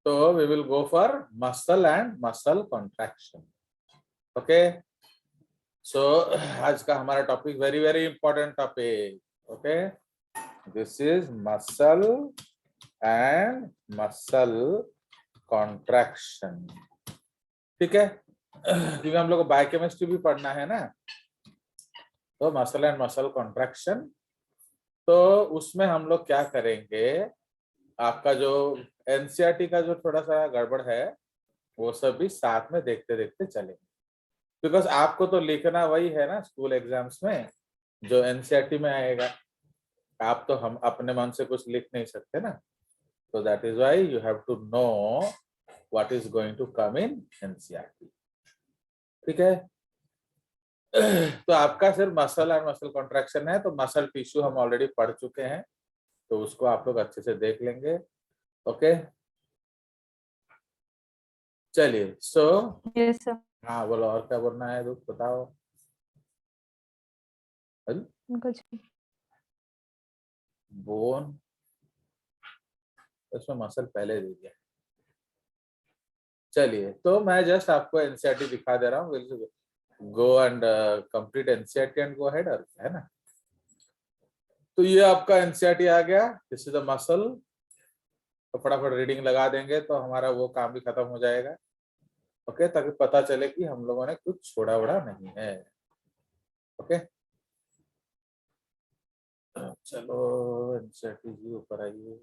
So we will go for muscle and muscle contraction. Okay. So आज का हमारा topic very very important topic. Okay, this is muscle and muscle contraction. ठीक है, क्योंकि हम लोग को बायोकेमिस्ट्री भी पढ़ना है ना, तो मसल एंड मसल कॉन्ट्रैक्शन. तो उसमें हम लोग क्या करेंगे, आपका जो एनसीईआरटी का जो थोड़ा सा गड़बड़ है वो सब भी साथ में देखते देखते चलेंगे. बिकॉज आपको तो लिखना वही है ना स्कूल एग्जाम्स में जो एनसीईआरटी में आएगा. आप तो हम अपने मन से कुछ लिख नहीं सकते ना. तो that is why you have to know what is going to come in NCERT. ठीक है, तो आपका सिर्फ मसल एंड मसल कॉन्ट्रैक्शन है. तो मसल टिश्यू हम ऑलरेडी पढ़ चुके हैं, तो उसको आप लोग अच्छे से देख लेंगे. ओके, चलिए. So yes sir. हाँ बोलो, और क्या बोलना है, दुख बताओ. कुछ बोन, उसमें मसल पहले दे दिया. चलिए, तो मैं जस्ट आपको एनसीईआरटी दिखा दे रहा हूँ. Go and complete NCERT and go ahead, और है ना. तो ये आपका एनसीईआरटी आ गया. This is the muscle. तो फटाफट रीडिंग लगा देंगे तो हमारा वो काम भी खत्म हो जाएगा. ओके, ताकि पता चले कि हम लोगों ने कुछ छोड़ा वोड़ा नहीं है. ओके, चलो एनसीईआरटी जी ऊपर आइए.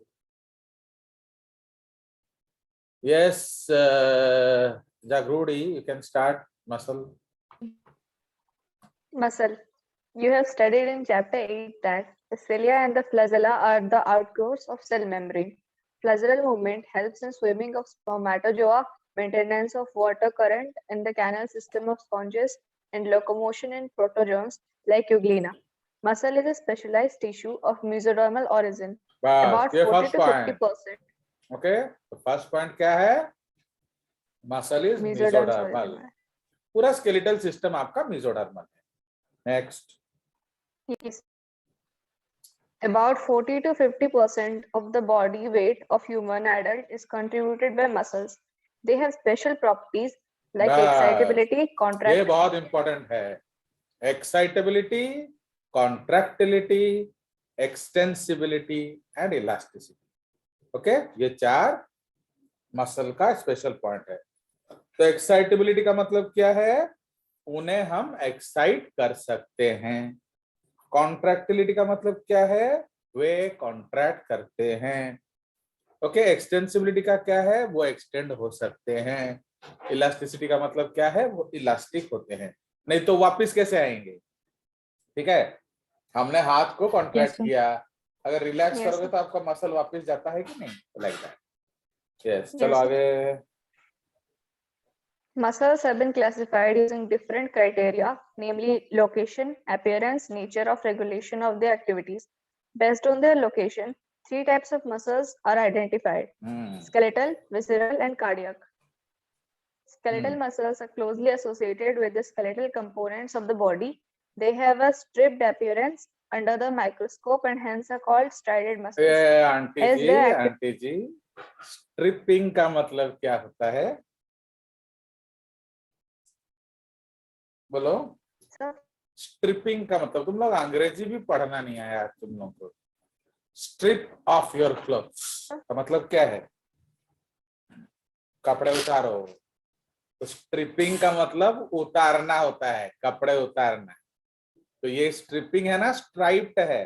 यस, जागरूड़ी, you can start. Muscle. muscle. You have studied in chapter 8 that the cilia and the flagella are the outgrowths of cell membrane. Flagellal movement helps in swimming of spermatozoa, maintenance of water current in the canal system of sponges, and locomotion in protozoans like euglena. Muscle is a specialized tissue of mesodermal origin. बस About ये 40 first to point. 50% okay, तो first point क्या है, muscle is mesodermal mesodermal. origin. पूरा skeletal system आपका mesodermal है. Next. Yes. About 40 to 50% of the body weight of human adult is contributed by muscles. They have special properties like बस excitability, ये contractility. बहुत important है. Excitability, contractility, extensibility and elasticity. Okay, ये चार muscle का special point है. तो excitability का मतलब क्या है, उन्हें हम एक्साइट कर सकते हैं. कॉन्ट्रैक्टिलिटी का मतलब क्या है, वे कॉन्ट्रैक्ट करते हैं. ओके, एक्सटेंसिबिलिटी का क्या है, वो एक्सटेंड हो सकते हैं. इलास्टिसिटी का मतलब क्या है, वो इलास्टिक होते हैं. नहीं तो वापस कैसे आएंगे. ठीक है, हमने हाथ को कॉन्ट्रैक्ट Yes, sir. किया, अगर रिलैक्स Yes, करोगे sir. तो आपका मसल वापस जाता है कि नहीं, लाइक दैट. यस, Yes, चलो sir. आगे. Muscles have been classified using different criteria, namely location, appearance, nature of regulation of their activities. Based on their location, three types of muscles are identified: skeletal, visceral, and cardiac. Skeletal muscles are closely associated with the skeletal components of the body. They have a stripped appearance under the microscope and hence are called striated muscles. As their aunty ji, stripping का मतलब क्या होता है, बोलो. Sir, striping का मतलब, तुम लोग अंग्रेजी भी पढ़ना नहीं आया तुम लोग को. स्ट्रिप ऑफ योर क्लोथ्स का मतलब क्या है, कपड़े उतारो. तो स्ट्रिपिंग का मतलब उतारना होता है, कपड़े उतारना. तो ये स्ट्रिपिंग है ना, स्ट्राइप्ड है.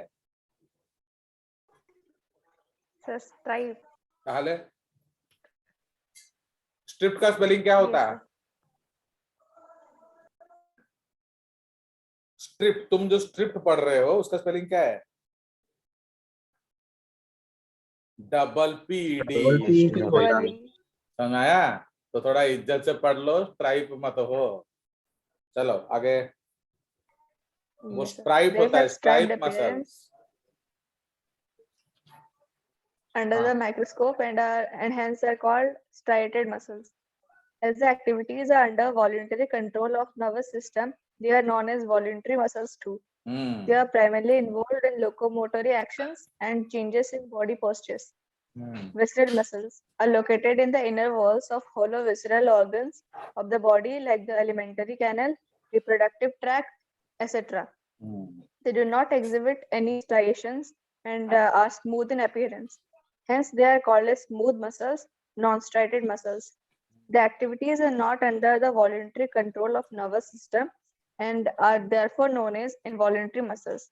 sir, stripe. पहले स्ट्रिप का स्पेलिंग क्या होता Yes, है, sir. स्ट्रिप. तुम जो स्ट्रिप पढ़ रहे हो उसका स्पेलिंग क्या है, double P D. Double E. समझ आया. तो थोड़ा इज्जत से पढ़ लो, स्ट्राइप मत हो. चलो आगे. वो Yes, sir. स्ट्राइप They होता है, have striped stripe muscles. appearance under the microscope and hence are called striated muscles. As the activities are under voluntary control of nervous system, they are known as voluntary muscles too. They are primarily involved in locomotory actions and changes in body postures. Visceral muscles are located in the inner walls of hollow visceral organs of the body, like the alimentary canal, reproductive tract, etc. They do not exhibit any striations and are smooth in appearance. Hence, they are called as smooth muscles, non-striated muscles. The activities are not under the voluntary control of nervous system and are therefore known as involuntary muscles.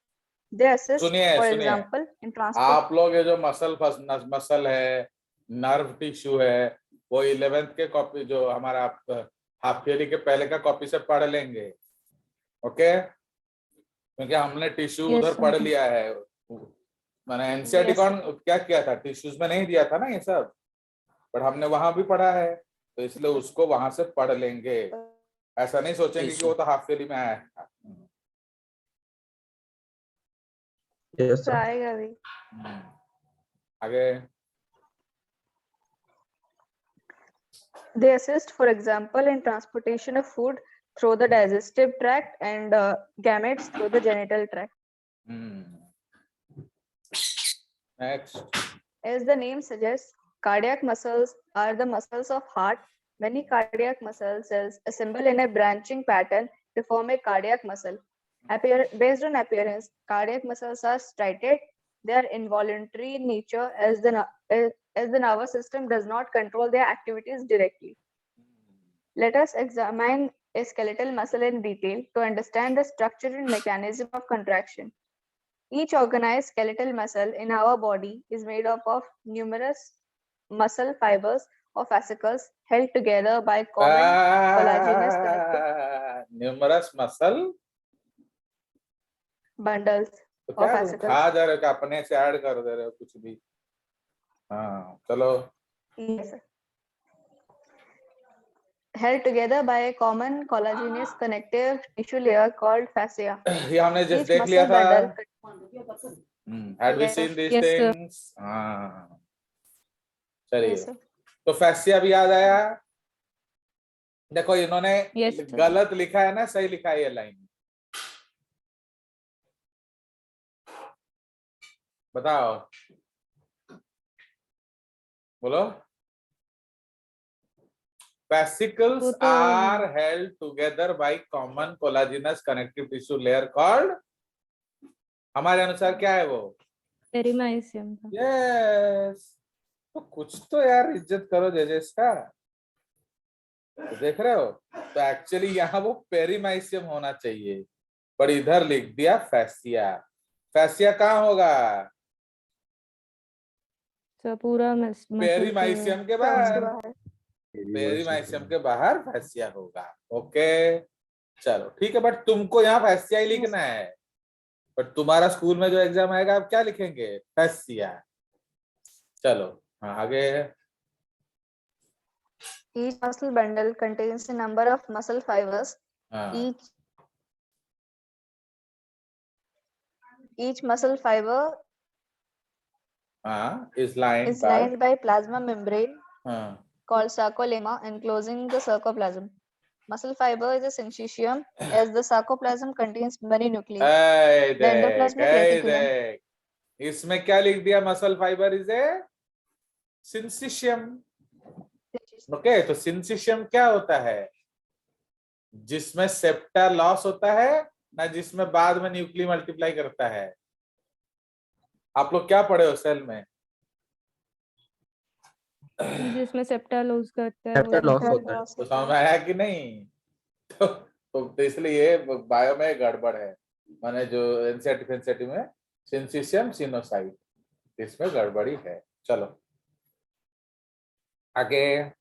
They assist, सुनिए for सुनिए, example, in transport. आप लोग ये जो muscle है, nerve tissue है, वो 11th के कॉपी जो हमारा हाफ ईयरली के पहले का कॉपी से पढ़ लेंगे, ओके? क्योंकि हमने टिश्यू Yes, उधर sir. पढ़ लिया है। मैंने एनसीईआरटी Yes, कौन क्या किया था, टिश्यूज में नहीं दिया था ना ये सब, पर हमने वहां भी पढ़ा है, तो इसलिए उसको वहां से पढ़ लेंगे। ऐसा नहीं सोचेंगे कि वो तो हाफ ईयरली में आया था। Yes, sir. आएगा भी। आगे They assist, for example, in transportation of food through the digestive tract and gametes through the genital tract. Next, As the name suggests, cardiac muscles are the muscles of heart. Many cardiac muscle cells assemble in a branching pattern to form a cardiac muscle. Based on appearance, cardiac muscles are striated. They are involuntary in nature as the nervous system does not control their activities directly. Let us examine a skeletal muscle in detail to understand the structure and mechanism of contraction. Each organized skeletal muscle in our body is made up of numerous muscle fibers or fascicles held together by common collagenous connective numerous muscle, bundles तो of क्या तुम fascicles. खा जा रहे हो कि अपने से ऐड कर दे रहे हो कुछ भी? हाँ चलो, Yes, sir. Held together by a common collagenous connective tissue layer called fascia. ये हमने जस्ट Each देख लिया muscle था। bundle. Had we Yes, seen sir. these Yes, sir. things? हाँ चलिए, Yes, sir. तो फैसिया भी याद आया। देखो इन्होंने Yes, sir. गलत लिखा है ना, सही लिखा है ये लाइन, बताओ, बोलो। Fascicles वो तो are held together by common collagenous connective tissue layer called, हमारे अनुसार क्या है वो? पेरिमाइसियम था। यस, तो कुछ तो यार इज्जत करो जेजेस का, तो देख रहे हो, तो एक्चुअली यहाँ वो पेरिमाइसियम होना चाहिए, पर इधर लिख दिया फैसिया। फैसिया कहाँ होगा? पूरा पेरिमाइसियम के बाहर, पेरिमाइसियम के बाहर फैसिया होगा। ओके चलो ठीक है, बट तुमको यहाँ फैसिया ही लिखना है, बट तुम्हारा स्कूल में जो एग्जाम आएगा आप क्या लिखेंगे? फैसिया। चलो हाँ आगे। Each muscle bundle contains a number of muscle fibers. हाँ Each muscle fiber हाँ is lined is lined by plasma membrane हाँ called sarcolemma enclosing the sarcoplasm. Muscle fiber is a syncytium as the sarcoplasm contains many nuclei. I The endoplasmic reticulum. देख, इसमें क्या लिख दिया? Muscle fibre is a syncytium. Okay, तो syncytium क्या होता है? जिसमें सेप्टा लॉस होता है ना, जिसमें बाद में न्यूक्ली मल्टीप्लाई करता है। आप लोग क्या पढ़े हो सेल में? जिसमें सेप्टा लॉस करता है, Septa loss होता है। तो समझ में आया कि नहीं? तो इसलिए बायो में गड़बड़ है, माने जो एनसीईआरटी में सिंसिशियम सिनोसाइट, इसमें गड़बड़ी है। चलो आगे।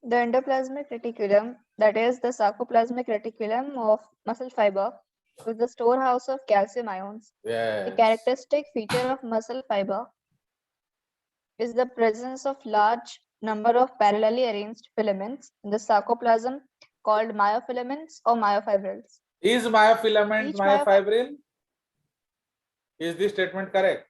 The endoplasmic reticulum, that is the sarcoplasmic reticulum of muscle fiber, is the storehouse of calcium ions. A Yes. characteristic feature of muscle fiber is the presence of large number of parallelly arranged filaments in the sarcoplasm called myofilaments or myofibrils. Is myofilament Each myofibril? Is this statement correct?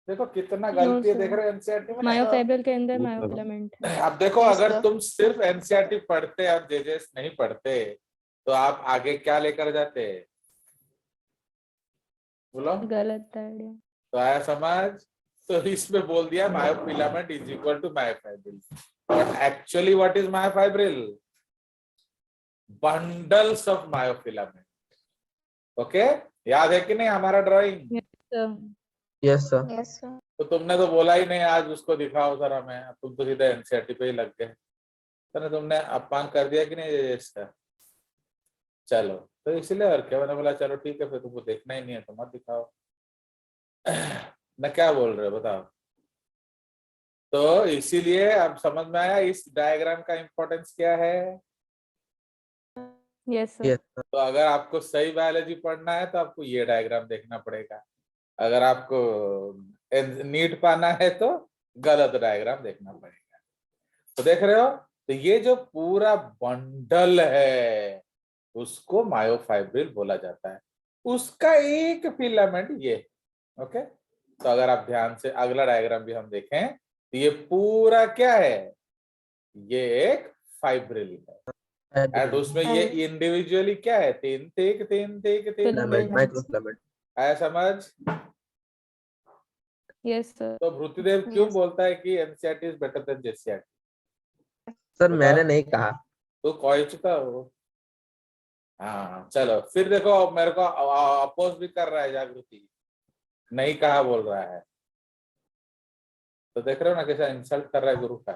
देखो कितना गलती है, देख रहे हो NCERT में। Myofibril के अंदर मायोफिलामेंट है। अब देखो, Yes, अगर sir. तुम सिर्फ एनसीईआरटी पढ़ते और जेजेएस नहीं पढ़ते तो आप आगे क्या लेकर जाते? बोलो। गलत आइडिया। तो आया समझ? तो इसमें बोल दिया myofilament is equal to myofibril, but actually what is myofibril? Bundles of myofilament. Okay, याद है कि नहीं हमारा drawing? Yes, sir. Yes, sir. तो तुमने तो बोला ही नहीं आज उसको दिखाओ जरा, मैं तुम तो सीधा एनसीईआरटी पे ही लग गए। तो तुमने अपमान कर दिया कि नहीं इसका? चलो, तो इसलिए और क्या, मैंने बोला चलो ठीक है, फिर तुमको देखना ही नहीं है तो मत दिखाओ। मैं क्या बोल रहे हो बताओ? तो इसीलिए अब समझ में आया इस डायग्राम का इंपॉर्टेंस क्या है। Yes, sir. Yes, sir. तो अगर आपको सही बायोलॉजी पढ़ना है तो आपको ये डायग्राम देखना पड़ेगा, अगर आपको नीट पाना है तो गलत डायग्राम देखना पड़ेगा। तो देख रहे हो, तो ये जो पूरा बंडल है उसको मायोफाइब्रिल बोला जाता है, उसका एक फिलामेंट ये। ओके, तो अगर आप ध्यान से अगला डायग्राम भी हम देखें तो ये पूरा क्या है, ये एक फाइब्रिल है, एंड उसमें ये इंडिविजुअली क्या है, तीन तीन Filament, microfilament. आया समझ? Yes, sir. तो भृतिदेव क्यों Yes. बोलता है कि NCERT is better than JCERT? Sir बता। मैंने नहीं कहा। तो कह चुका हो। हाँ चलो, फिर देखो अब मेरे को अपोज भी कर रहा है जागृति, नहीं कहा बोल रहा है। तो देख रहे हो ना कैसा इंसल्ट कर रहा है गुरु का।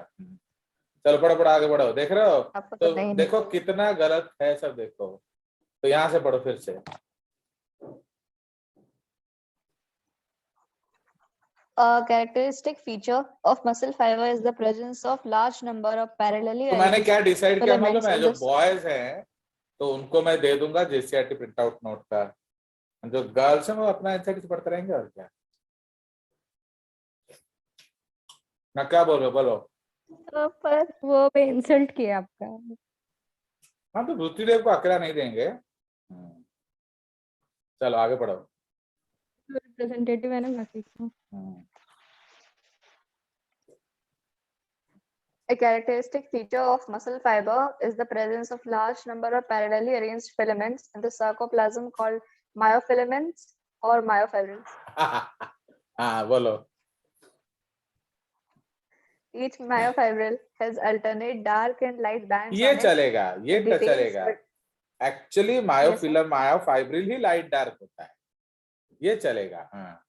चलो पढ़ो पढ़ो, आगे बढ़ो, देख रहे हो? आपको तो तो नहीं देखो कितना गलत है सब, देखो। तो यहाँ से पढ़ो फिर से। A characteristic feature of muscle fiber is the presence of large number of parallelly तो मैंने arranged क्या डिसाइड किया मालूम filaments है, in जो the बॉयज हैं तो उनको मैं दे दूंगा जेसीईआरटी प्रिंट आउट नोट का, जो गर्ल्स हैं वो अपना एनसीईआरटी पढ़ते रहेंगे और क्या। ना क्या बोल रहे हो बोलो? पर वो पे इंसल्ट किया आपका। हाँ तो भृतिदेव को अकेला नहीं देंगे। चलो आगे पढ़ो। रिप्रेजेंटेटिव है ना बाकी को। A characteristic feature of muscle fiber is the presence of large number of parallelly arranged filaments in the sarcoplasm called myofilaments or myofibrils. हाँ बोलो। Each myofibril has alternate dark and light bands ये on it. चलेगा, ये The details चलेगा। but- actually myofibril he light dark होता है, ये चलेगा। हाँ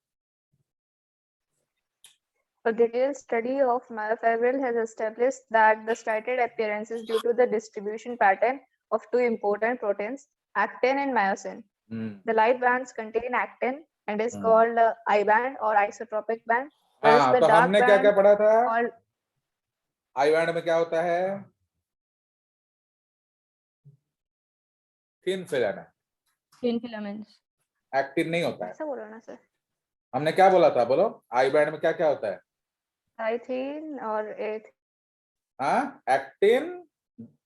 A detailed study of myofibril has established that the striated appearance is due to the distribution pattern of two important proteins, actin and myosin. The light bands contain actin and is called I band or isotropic band, whereas हाँ, the तो dark हमने क्या band क्या पढ़ा था? called I band में क्या होता है? Thin filament, thin filaments. Actin नहीं होता है। ऐसा बोलो ना सर। हमने क्या बोला था बोलो? आई बैंड में क्या क्या होता है? I3 और A3. हाँ, एक्टिन,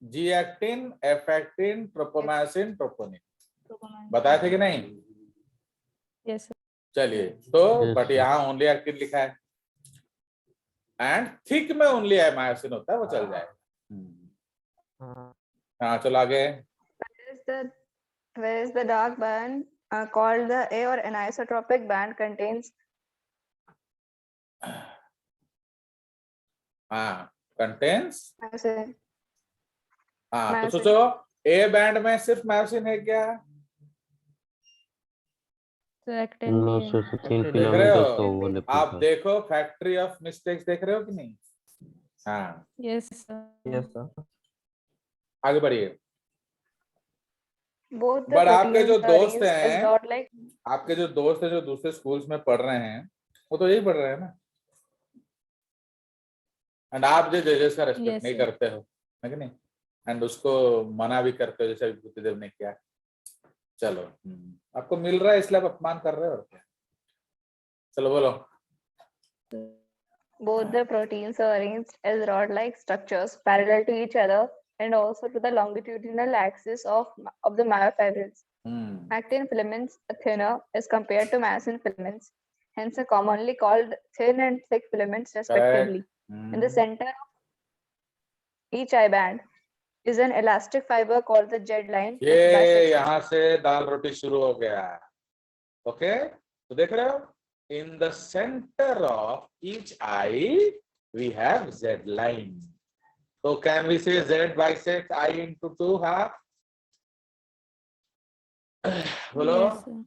जी actin, F actin, tropomyosin, troponin, बताए थे कि नहीं? Yes sir. चलिए, तो बट यहाँ ओनली एक्टिन लिखा है एंड थिक में ओनली मायोसिन होता है, वो चल जाएगा। हाँ चलो आगे। Whereas the dark band called the A or anisotropic band contains हाँ कंटेंस, myosin. हाँ तो Myosin. सोचो ए बैंड में सिर्फ मायोसिन है क्या? देख रहे हो? आप देखो फैक्ट्री ऑफ मिस्टेक्स, देख रहे हो कि नहीं? हाँ Yes sir. Yes, sir. आगे बढ़िए। Both the बट आपके जो proteins are दोस्त arranged as हैं, dot-like. आपके जो दोस्त हैं जो दूसरे स्कूल्स में पढ़ रहे हैं, वो तो यही पढ़ रहे हैं ना, एंड आप जो जजेस का रेस्पेक्ट Yes, नहीं sir. करते हो, है कि नहीं, एंड उसको मना भी करते हो जैसे भूतिदेव ने किया। चलो आपको मिल रहा है इसलिए आप अपमान कर रहे हो और क्या। चलो बोलो। Both the proteins are arranged as rod-like structures parallel to each other and also to the longitudinal axis of the myofibrils. Actin filaments are thinner as compared to myosin filaments, hence are commonly called thin and thick filaments respectively. In the center of each eye band is an elastic fiber called the Z line. which ये bisects यहाँ से दाल रोटी शुरू हो गया। Okay, तो देख रहे हो in the center of each eye we have Z line. So can we say Z bisects I into 2 half? बोलो। Yes, sir.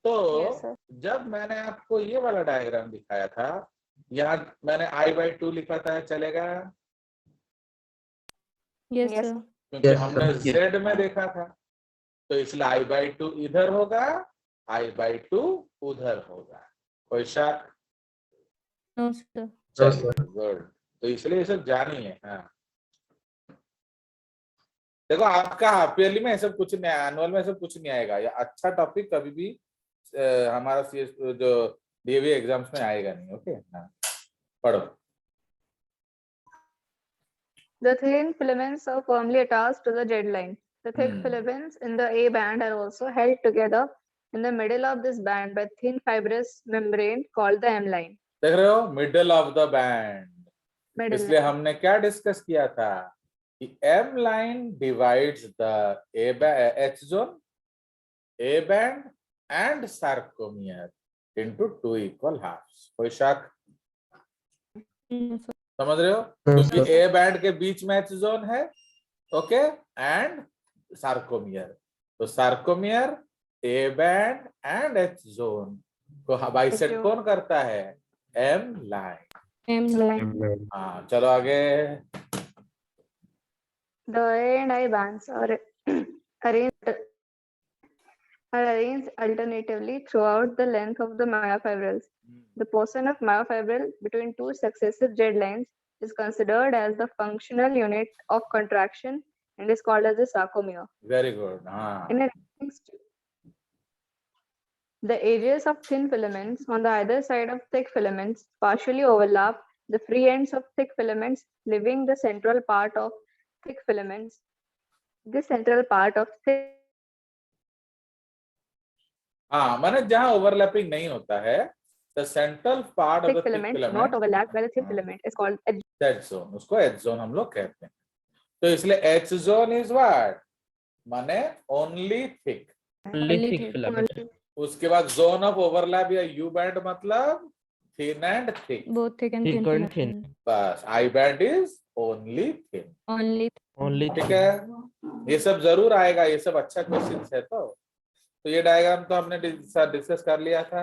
तो Yes, sir. जब मैंने आपको ये वाला डायग्राम दिखाया था, यहाँ मैंने I/2 लिखा था, चलेगा? Yes, Yes, sir. sir. क्योंकि Yes, हमने sir. Z में देखा था, तो इसलिए I/2 इधर होगा, I/2 उधर होगा। कोई शक? No, sir. चलिए, गुड। तो इसलिए ये सब जानिए। हाँ, देखो आपका हाफ ईयरली में सब कुछ नहीं, एनुअल में सब कुछ नहीं आएगा। ये अच्छा टॉपिक कभी भी हमारा जो डीएवी एग्जाम्स में आएगा नहीं। ओके, हाँ, पढ़ो। The thin filaments are firmly attached to the Z line. The thick Hmm. filaments in the A band are also held together in the middle of this band by thin fibrous membrane called the M line. देख रहे हो, middle of the band. Middle इसलिए line. हमने क्या discuss किया था कि M line divides the H zone, A band and sarcomere into 2 equal halves. कोई शक? No, sir. समझ रहे हो? No, क्योंकि sir. ए बैंड के बीच में एच जोन है, ओके, एंड सार्कोमियर। तो sarcomere, A band and H zone को बाइसेक्ट zone. कौन करता है? M line. M line. हाँ, चलो आगे। The A and I bands are arranged alternatively throughout the length of the myofibrils. The portion of myofibril between two successive Z lines is considered as the functional unit of contraction and is called as the sarcomere. Very good. हाँ, In a the edges of thin filaments on the either side of thick filaments partially overlap the free ends of thick filaments, leaving the central part of thick filaments. This central part of thick हाँ, माने जहाँ overlapping नहीं होता है, the central part of the thick filament not filament, overlapped by the thin हाँ, filament is called edge. that zone, उसको H zone हम लोग कहते हैं। तो इसलिए एच जोन इज व्हाट? माने only thick. Only thick thick. filament. उसके बाद जोन ऑफ ओवरलैप या यू बैंड मतलब thin and thick. Both thick and Thick thin. and thin. filament. बस I band is only thin. Only. Only ठीक thin. है, ये सब जरूर आएगा, ये सब अच्छा क्वेश्चन है। तो ये डायग्राम तो हमने डिस्कस कर लिया था,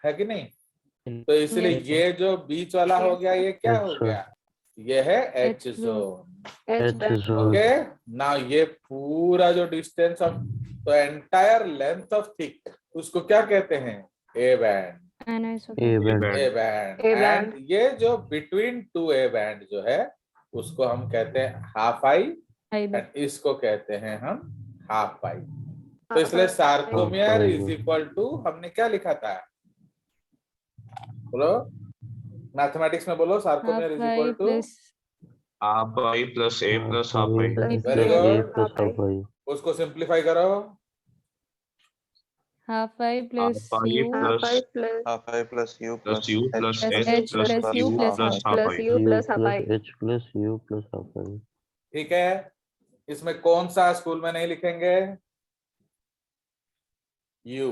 है कि नहीं? तो इसलिए Yes. ये जो बीच वाला हो गया, ये क्या हो गया? ये है H H zone. Edge band. Okay, now ये पूरा जो डिस्टेंस ऑफ, तो एंटायर लेंथ ऑफ थिक, उसको क्या कहते हैं? A band. Anisotropy. A band. A band. And ये जो बिटवीन टू ए बैंड जो है, उसको हम कहते हैं half I, I band. And इसको कहते हैं हम हाफ आई। तो इसलिए सार्कोमियर इज इक्वल टू, हमने क्या लिखा था? बोलो, मैथमेटिक्स में बोलो। Sarcomere is Half equal I to plus half I plus A plus half I. Very good. उसको सिंप्लीफाई करो। half I plus Half I U half I plus plus half I plus U plus U plus plus H H plus plus U U plus plus half. half plus I. U plus half I. H plus U plus half I. ठीक है, इसमें कौन सा school में नहीं लिखेंगे? You,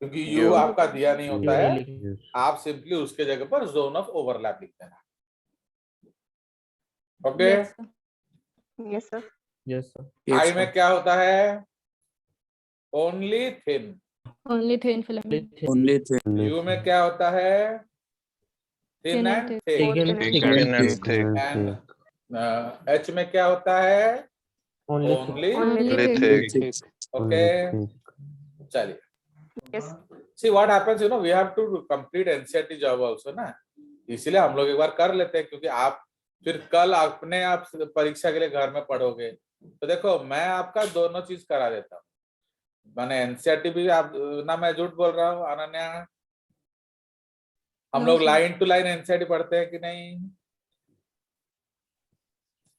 क्योंकि you U. आपका दिया नहीं होता है, Yes. आप सिंपली उसके जगह पर जोन ऑफ ओवरलैप लिख देना। Okay, Yes, sir. Yes, sir. Yes, sir. आई में क्या होता है? Only thin. Only thin filament. Only thin. You में क्या होता है? Thin Thin and and thick. Thick and Thick thick. and Thick thick. and and thick. H में क्या होता है? Only only. Only Only thick. thick. Okay, Only thick. चलिए। Yes. See what happens, you know, we have to complete NCERT job also ना, इसीलिए हम लोग एक बार कर लेते हैं, क्योंकि आप फिर कल अपने आप परीक्षा के लिए घर में पढ़ोगे। तो देखो, मैं आपका दोनों चीज करा देता हूँ, मैंने NCERT भी, आप ना मैं झूठ बोल रहा हूँ अनन्या? हम No, लोग sir. Line to line NCERT पढ़ते हैं कि नहीं?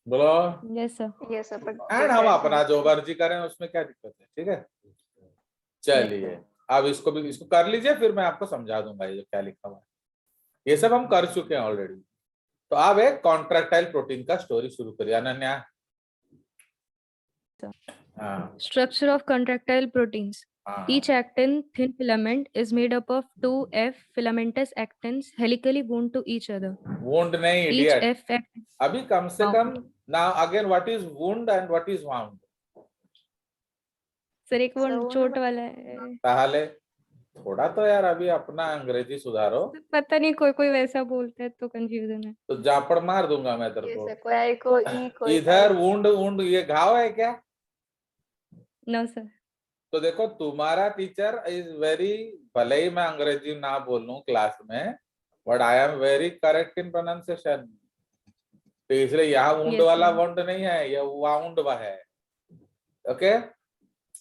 बोलो। Yes, sir. Yes, sir. But and हम अपना जो मर्जी करें, उसमें क्या दिक्कत है? ठीक है, चलिए अब इसको भी, इसको कर लीजिए, फिर मैं आपको समझा दूंगा ये जो क्या लिखा हुआ है। ये सब हम कर चुके हैं ऑलरेडी। तो अब एक कॉन्ट्रैक्टाइल प्रोटीन का स्टोरी शुरू करिए अनन्या। हाँ, Structure of contractile proteins. हाँ Each actin thin filament is made up of two F filamentous actins helically wound to each other. Wound नहीं Each इडियट, F actin. अभी कम से Wound. Come now again what is wound and what is wound? Sir एक वो So, चोट वाला है, पहले थोड़ा तो यार अभी अपना अंग्रेजी सुधारो, पता नहीं कोई कोई वैसा बोलता है तो कंफ्यूजन है. तो जापड़ मार दूंगा मैं तेरे ये को। से कोई आई को ई कोई इधर वुंड वुंड ये घाव है क्या? No sir. तो देखो तुम्हारा टीचर इज वेरी, भले ही मैं अंग्रेजी ना बोलूं क्लास में, but I am very correct in pronunciation. तो इसलिए यहाँ वुंड Yes, वाला sir. वुंड नहीं है, ये वाउंड है। ओके,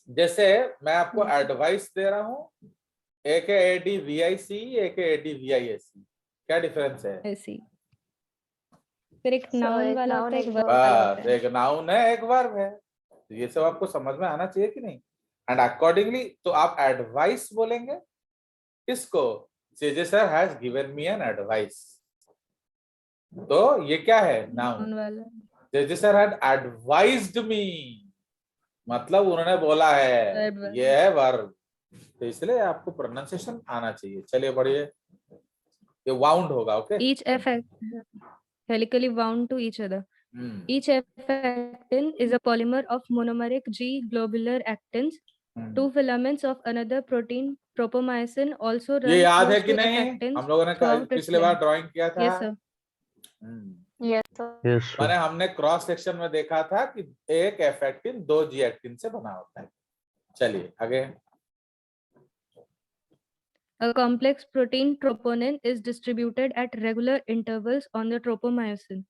जैसे मैं आपको एडवाइस दे रहा हूँ, एक है ADVIC, एक है ADVISC, क्या डिफरेंस है? ऐसी. फिर एक So, नाउन एक वाला noun, होता है, एक एक verb verb वाला बस होता है. एक नाउन है एक वर्ब है, तो ये सब आपको समझ में आना चाहिए कि नहीं? एंड अकॉर्डिंगली तो आप एडवाइस बोलेंगे किसको? JJ sir has given me an advice, तो ये क्या है? नाउन। नाउन वाला. जेजे सर हैड एडवाइज्ड मी, मतलब उन्होंने बोला है, Verb. ये है वर्ब, तो इसलिए आपको प्रोनाउंसिएशन आना चाहिए। चलिए बढ़िए, ये वाउंड होगा। Okay, Each F helically wound to each other. Each F actin is a polymer of monomeric G globular actins. Two filaments of another protein, tropomyosin, also run ये याद है close कि to F नहीं? actins हम लोगों ने throughout its पिछले बार length. Drawing किया था। Yes, sir. Yes, sir. Yes, sir. मैंने हमने क्रॉस सेक्शन में देखा था कि एक एफ एक्टिन दो जी एक्टिन से बना होता है। चलिए आगे। A complex protein troponin is distributed at regular intervals on the tropomyosin.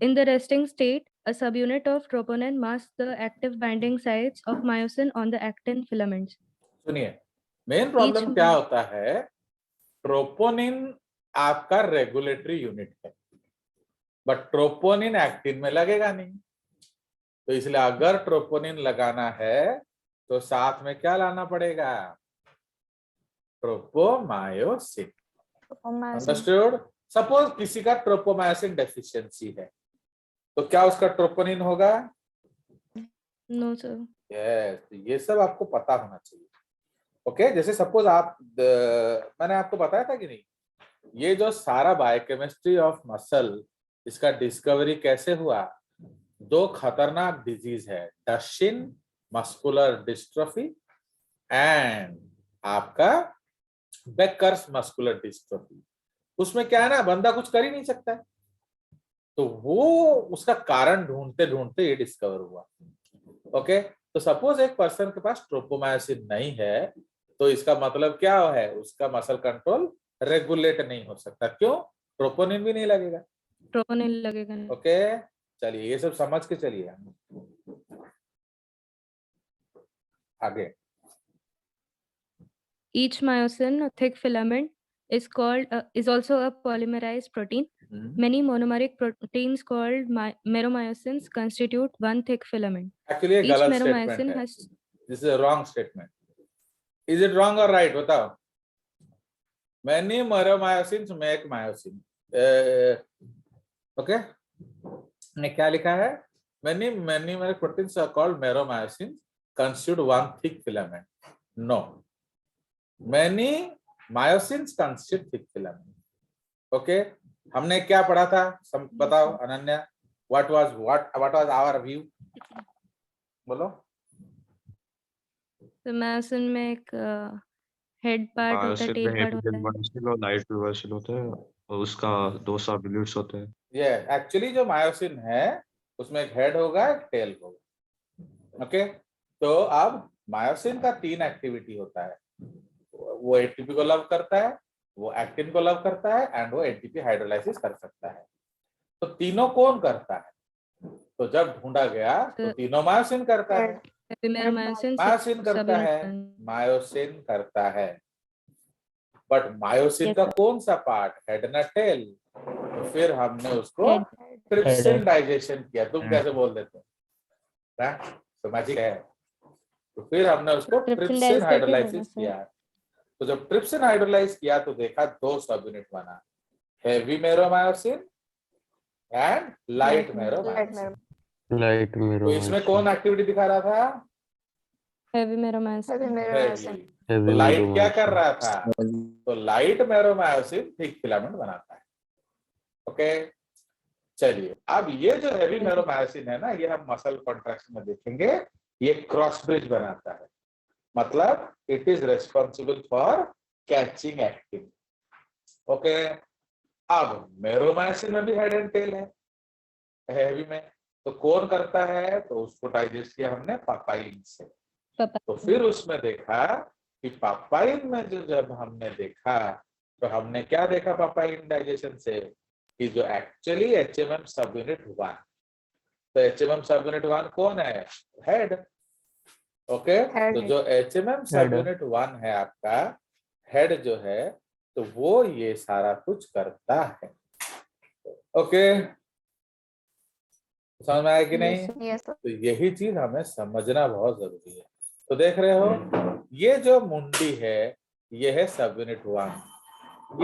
In the resting state, a subunit of troponin masks the active binding sites of myosin on the actin filaments. सुनिए, main problem क्या होता है? Troponin आपका regulatory unit है, but troponin actin में लगेगा नहीं, तो इसलिए अगर ट्रोपोनिन लगाना है तो साथ में क्या लाना पड़ेगा? ट्रोपोमायोसिन। अंडरस्टूड? सपोज किसी का ट्रोपोमायोसिन डेफिशिएंसी है, तो क्या उसका ट्रोपोनिन होगा? No, sir. यस, ये सब आपको पता होना चाहिए। ओके, जैसे सपोज आप मैंने आपको बताया था कि नहीं, ये जो सारा बायोकेमिस्ट्री ऑफ मसल, इसका डिस्कवरी कैसे हुआ? दो खतरनाक डिजीज है, डशिन मस्कुलर डिस्ट्रोफी एंड आपका बेकर्स मस्कुलर डिस्ट्रोफी। उसमें क्या है ना, बंदा कुछ कर ही नहीं सकता है, तो वो उसका कारण ढूंढते ढूंढते ये डिस्कवर हुआ। ओके, तो सपोज एक पर्सन के पास ट्रोपोमायोसिन नहीं है, तो इसका मतलब क्या है? उसका मसल कंट्रोल रेगुलेट नहीं हो सकता। क्यों? ट्रोपोनिन भी नहीं लगेगा। Troponin लगेगा नहीं. ओके, चलिए ये सब समझ के चलिए आगे। Each myosin, a thick filament, is also a polymerized protein. Many monomeric proteins called meromyosins constitute one thick filament. Actually Each गलत meromyosin स्टेटमेंट है, has this is a wrong statement. Is it wrong और right? बताओ। Many meromyosins make myosin. Okay, ने क्या लिखा है? Many monomeric proteins are called meromyosins constitute one thick filament. No, many myosins constitute thick filament. Okay, हमने क्या पढ़ा था? बताओ Ananya, what was our view? बोलो। तो myosin में एक हेड पार्ट होता है, मायोसिन टेल में पार्ट होता एपिकल है. मायोसिन और लाइट रिवर्सल होता है, और उसका दो सबयूनिट्स होते हैं। ये एक्चुअली जो मायोसिन है उसमें एक हेड होगा, एक टेल होगा। ओके, तो अब मायोसिन का तीन एक्टिविटी होता है। वो एटीपी को लव करता है, वो एक्टिन को लव करता है एंड वो एटीपी हाइड्रोलाइसिस कर सकता है। तो तीनों कौन करता है? तो जब ढूंढा गया तो तीनों मायोसिन करता है। Meromyosin मायोसिन करता है, मायोसिन करता है, बट मायोसिन का कौन सा पार्ट? हेड ना टेल? तो फिर हमने उसको ट्रिप्सिन डाइजेशन किया। तुम कैसे बोल देते हो? तो मैजिक है। तो फिर हमने उसको ट्रिप्सिन हाइड्रोलाइसिस किया। तो जब ट्रिप्सिन हाइड्रोलाइज किया तो देखा दो सब यूनिट बना, हेवी मेरोमायोसिन एंड लाइट मेरोमायोसिन। Light तो इसमें meromyosin. कौन एक्टिविटी दिखा रहा था? Heavy meromycin. Heavy meromycin. Heavy. Heavy तो लाइट क्या meromycin. कर रहा था? तो लाइट मेरोमायोसिन थिक फिलामेंट बनाता है। ओके, चलिए अब ये जो हेवी मेरोमायोसिन है ना, ये हम मसल कॉन्ट्रैक्शन में देखेंगे, ये क्रॉस ब्रिज बनाता है, मतलब it is responsible for catching actin. Okay, अब मेरोमायोसिन में भी हेड एंड टेल है हेवी में, तो कौन करता है? तो उसको डाइजेस्ट किया हमने पापाइन से। तो फिर उसमें देखा कि पापाइन में जो जब हमने देखा तो हमने क्या देखा पापाइन डाइजेशन से, कि जो एक्चुअली एचएमएम सब यूनिट 1, तो एचएमएम सब यूनिट 1 कौन है? हेड। ओके, Head तो है। जो एचएमएम सब Head है। यूनिट 1 है आपका, हेड जो है, तो वो ये सारा कुछ करता है। ओके, समझ में आया कि नहीं? Yes, sir. तो यही चीज हमें समझना बहुत जरूरी है। तो देख रहे हो, ये जो मुंडी है ये है सब यूनिट 1,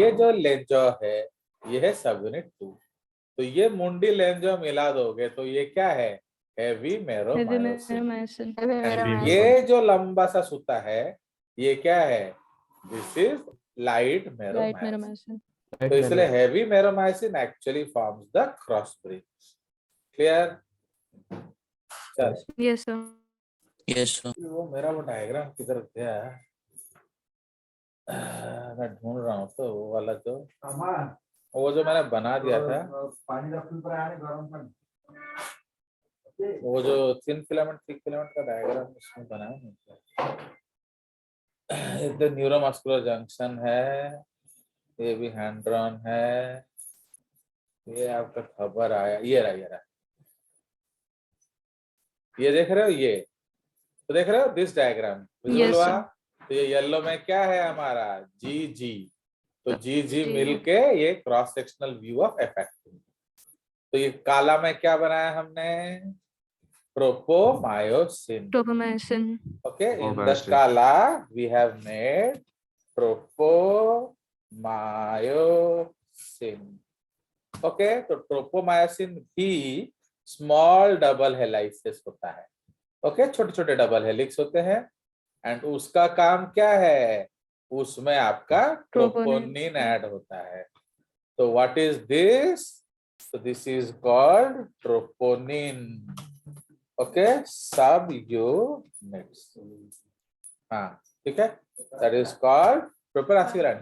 ये जो लेंजो है ये है सब यूनिट 2। तो ये मुंडी लेंजो मिला दोगे तो ये क्या है? Heavy Heavy मेरोमायोसिन। meromycin. Heavy And meromycin. ये जो लंबा सा सूता है ये क्या है? This is light Light meromyosin. meromycin. तो इसलिए heavy meromyosin actually forms the cross bridge. Clear? चल, Yes, sir. Yes, sir. वो मेरा वो डायग्राम किधर गया? मैं ढूंढ रहा हूँ, तो वो वाला जो वो जो मैंने बना दिया था, वो जो थिन फिलामेंट का डायग्राम उसमें बनाया नहीं था। इधर न्यूरोमस्कुलर जंक्शन है, ये भी हैंड ड्रॉन है, ये आपका खबर आया, ये रहा, ये देख रहे हो? ये तो देख रहे हो दिस डायग्राम विजुअल Yes, हुआ? sir. तो ये येलो में क्या है हमारा? जी जी। तो जी जी जी। मिलके ये cross sectional view of effective. तो ये काला में क्या बनाया हमने? Tropomyosin. Tropomyosin. Okay, in the Tropomyosin. kala we have made tropomyosin. Okay, तो ट्रोपोमायोसिन भी स्मॉल डबल हेलाइसिस होता है। ओके, छोटे छोटे डबल हेलिक्स होते हैं, एंड उसका काम क्या है? उसमें आपका ट्रोपोनिन ऐड होता है। तो what is this? So this is called troponin. Okay, sub units. हाँ, ठीक है, that is called proper aspirant.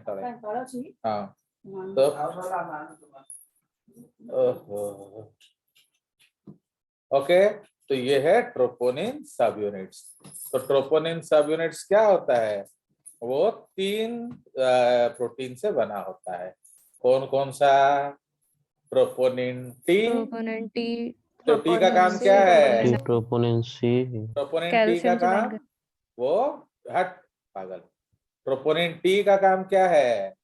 हाँ, तो ओके, तो ये है ट्रोपोनिन सब यूनिट्स। तो ट्रोपोनिन सब यूनिट्स क्या होता है? वो 3 प्रोटीन से बना होता है। कौन कौन सा? Troponin T. Troponin T. तो टी का काम C, क्या है? troponin Troponin C. Troponin T का Calcium से काम, bind कर- वो हट पागल, ट्रोपोनिन टी का काम क्या है?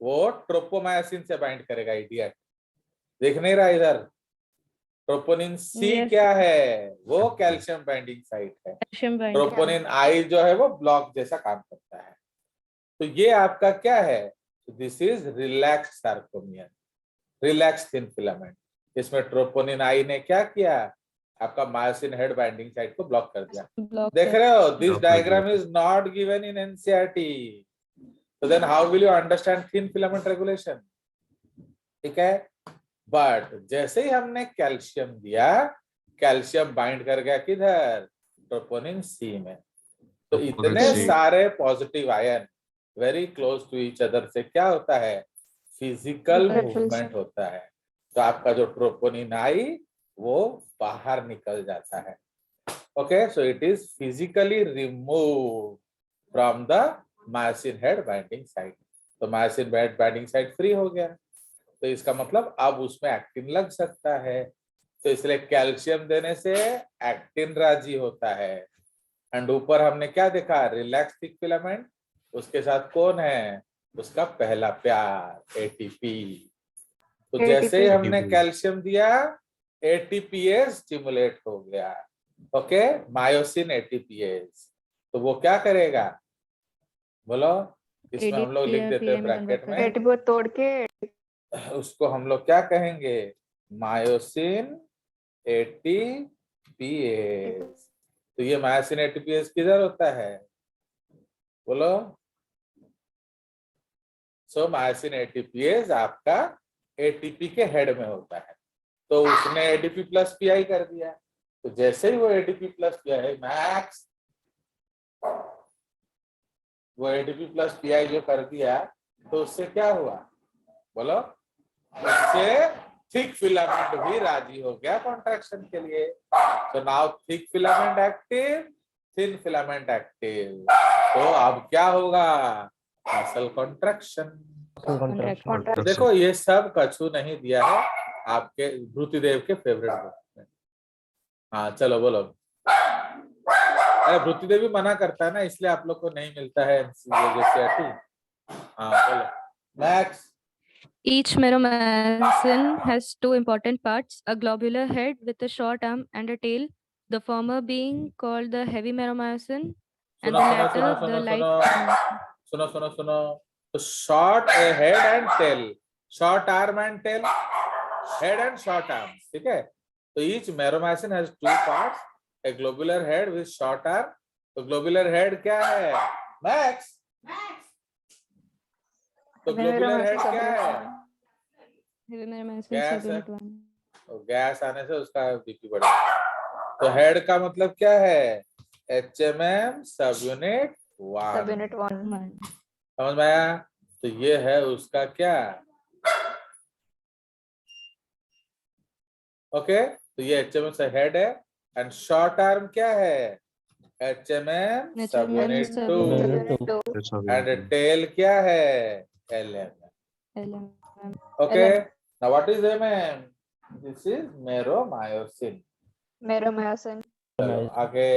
वो ट्रोपोमायोसिन से बाइंड करेगा, इडियट। देख नहीं रहा इधर? ट्रोपोनिन सी Yes, क्या है? वो कैल्शियम बाइंडिंग साइट है। Calcium bind. ट्रोपोनिन आई जो है वो ब्लॉक जैसा काम करता है। तो ये आपका क्या है? This is relax sarcomere, relax thin filament. इसमें ट्रोपोनिन आई ने क्या किया? आपका मायोसिन हेड बाइंडिंग साइट को ब्लॉक कर दिया। Block देख कर- रहे हो? दिस Block कर diagram is not given in NCERT. So then how will you understand thin filament regulation? ठीक है, बट जैसे ही हमने कैल्शियम दिया, कैल्शियम बाइंड कर गया किधर? ट्रोपोनिन सी में। तो Troponin इतने C. सारे positive ion very close to each other से क्या होता है? Physical Repulsion. मूवमेंट होता है। तो आपका जो ट्रोपोनिन आई वो बाहर निकल जाता है। Okay, so it is physically remove from the myosin head binding site. तो myosin head binding site free हो गया, तो इसका मतलब अब उसमें एक्टिन लग सकता है। तो इसलिए कैल्शियम देने से एक्टिन राजी होता है। एंड ऊपर हमने क्या देखा? रिलैक्स थिक फिलामेंट, उसके साथ कौन है? उसका पहला प्यार एटीपी। तो जैसे ही हमने ATP. कैल्शियम दिया, एटीपीएस स्टिमुलेट हो गया। Okay, myosin ATPase. तो वो क्या करेगा? बोलो, इसमें हम लोग लिख देते हैं ब्रैकेट में, ATP तोड़ के उसको हम लोग क्या कहेंगे? Myosin ATPase. तो ये मायोसिन एटीपीएस किधर होता है, बोलो। सो मायोसिन एटीपीएस आपका एटीपी के हेड में होता है। तो उसने एडीपी प्लस पीआई कर दिया, तो जैसे ही वो एडीपी प्लस पीआई मैक्स, वो एडीपी प्लस पीआई जो कर दिया, तो उससे क्या हुआ, बोलो। उससे थिक फिलामेंट भी राजी हो गया कॉन्ट्रैक्शन के लिए। तो now thick filament active, thin filament active. तो अब क्या होगा, मसल कॉन्ट्रैक्शन। Contraction. देखो ये सब कछु नहीं दिया है आपके भृतिदेव के फेवरेट बुक में। हाँ चलो बोलो। अरे भृतिदेव भी मना करता है ना, इसलिए आप लोग को नहीं मिलता है NCERT। हाँ बोलो next. Each meromycin has two important parts, a globular head with a short arm and a tail, the former being called the heavy meromycin and the latter the light meromycin. सुनो। तो short head and tail, short arm and tail, head and short arm, ठीक है। तो each meromycin has two parts, a globular head with short arm। तो globular head क्या है, max. तो globular head क्या है, Heavy meromycin Gas है। subunit 1. तो गैस आने से उसका बीपी बढ़ेगा। तो हेड का मतलब क्या है, HMM सब यूनिट 1। Subunit 1. समझ में आया। तो ये है उसका क्या, ओके। तो ये HMM से हेड है, एंड शॉर्ट आर्म क्या है, HMM सब यूनिट 2, Subunit 2. ऐसा भी एंड है। टेल क्या है, LM। LM. Okay, now what is MM? This is meromyosin। Meromycin. चलो आगे।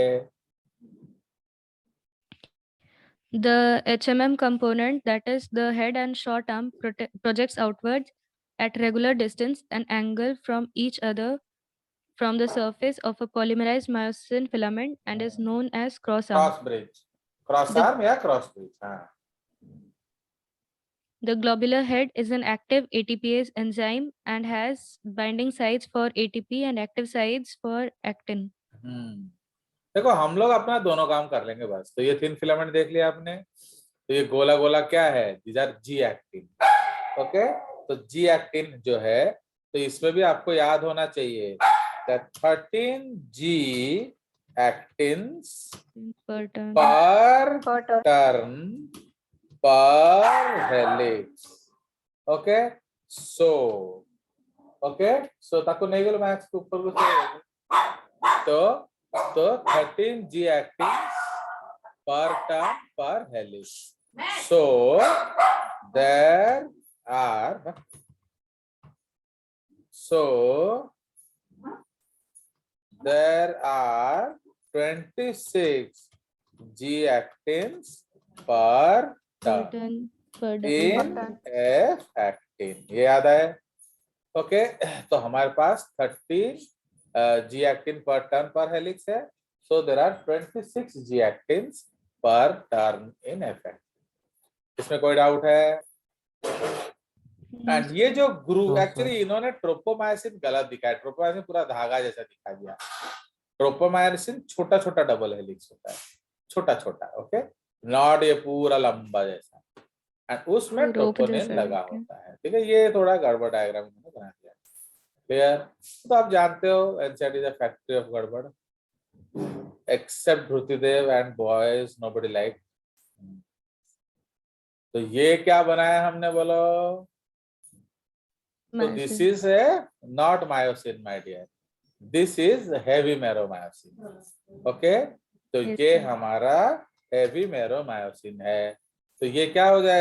The HMM component, that is the head and short arm, projects outwards at regular distance and angle from each other from the surface of a polymerized myosin filament and is known as cross arm. Cross bridge, cross The- arm या cross bridge, हाँ। The globular head is an active ATPase enzyme and has binding sites for ATP and active sites for actin. देखो हम लोग अपना दोनों काम कर लेंगे बस। तो ये थिन फिलामेंट देख लिया आपने, तो ये गोला गोला क्या है, these R G actin. Okay, तो जी एक्टिन जो है, तो इसमें भी आपको याद होना चाहिए 13 जी एक्टिन्स Per turn. पर Per turn. टर्न पर हेलिक्स। ओके सो ताको नहीं गेलो मैक्स के ऊपर को। तो 13 जी actins per turn per helix। So there are 26 G actins per Per turn turn. Per in turn. F actin। ये याद है, ओके। तो हमारे पास 30 G actin per turn per helix है। So there are 26 G actins per turn in F actin। इसमें कोई doubt है? And ये जो ग्रुप, एक्चुअली इन्होंने ट्रोपोमायोसिन गलत दिखाया। ट्रोपोमायोसिन पूरा धागा जैसा दिखा दिया। ट्रोपोमायोसिन छोटा छोटा डबल हेलिक्स होता है, छोटा छोटा, ओके, नॉट ये पूरा लंबा जैसा। एंड उसमें रोप ट्रोपोनिन जैसा लगा है। होता है, ठीक है। ये थोड़ा गड़बड़ डायग्राम इन्होंने बना दिया, क्लियर। तो आप जानते हो NCERT is a factory of गड़बड़, except Bhritidev and boys nobody like. तो ये क्या बनाया हमने, बोलो। तो this is not myosin my dear, this is heavy meromyosin, okay. तो Yes, ये sir. हमारा हेवी मैरोमायोसिन है। तो ये क्या हो जाएगा,